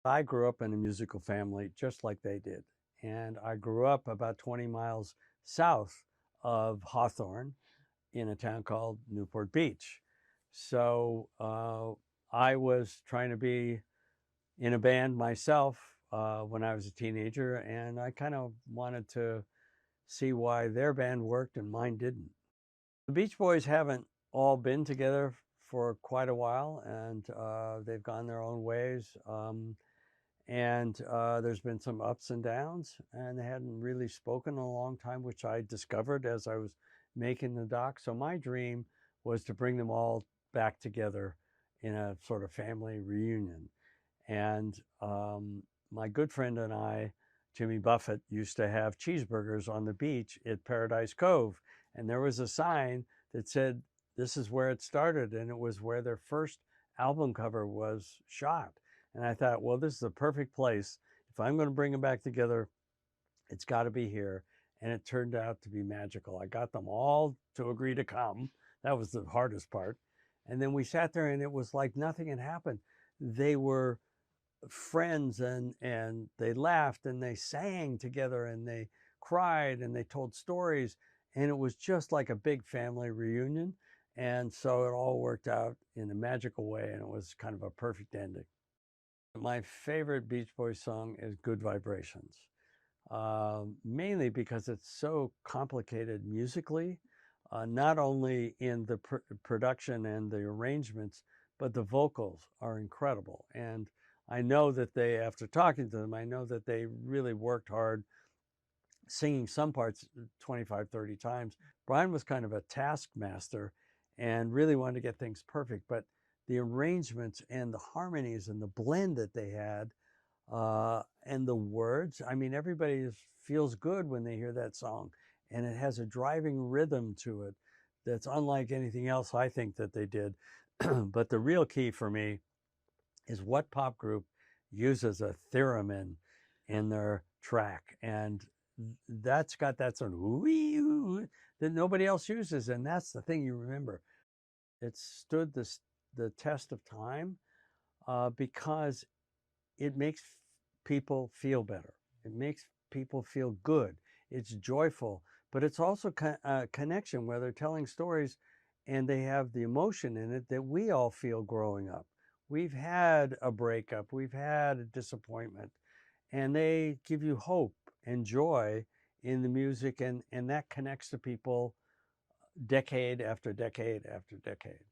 I grew up in a musical family just like they did. And I grew up about 20 miles south of Hawthorne in a town called Newport Beach. So I was trying to be in a band myself when I was a teenager, and I kind of wanted to see why their band worked and mine didn't. The Beach Boys haven't all been together for quite a while, and they've gone their own ways. And there's been some ups and downs, and they hadn't really spoken in a long time, which I discovered as I was making the doc. So my dream was to bring them all back together in a sort of family reunion. And my good friend and I, Jimmy Buffett, used to have cheeseburgers on the beach at Paradise Cove. And there was a sign that said, "This is where it started." And it was where their first album cover was shot. And I thought, well, this is the perfect place. If I'm going to bring them back together, it's got to be here. And it turned out to be magical. I got them all to agree to come. That was the hardest part. And then we sat there and it was like nothing had happened. They were friends, and they laughed and they sang together and they cried and they told stories, and it was just like a big family reunion. And so it all worked out in a magical way, and it was kind of a perfect ending. My favorite Beach Boys song is Good Vibrations, mainly because it's so complicated musically, not only in the production and the arrangements, but the vocals are incredible. And I know that they, after talking to them, I know that they really worked hard singing some parts 25, 30 times. Brian was kind of a taskmaster and really wanted to get things perfect, but the arrangements and the harmonies and the blend that they had, and the words, I mean, everybody feels good when they hear that song, and it has a driving rhythm to it that's unlike anything else I think that they did. But the real key for me is what pop group uses a theremin in their track, and that's got that sort of ooh that nobody else uses, and that's the thing you remember. It stood the test of time because it makes people feel better. It makes people feel good. It's joyful, but it's also a connection where they're telling stories and they have the emotion in it that we all feel growing up. We've had a breakup, we've had a disappointment, and they give you hope and joy in the music, and that connects to people decade after decade after decade.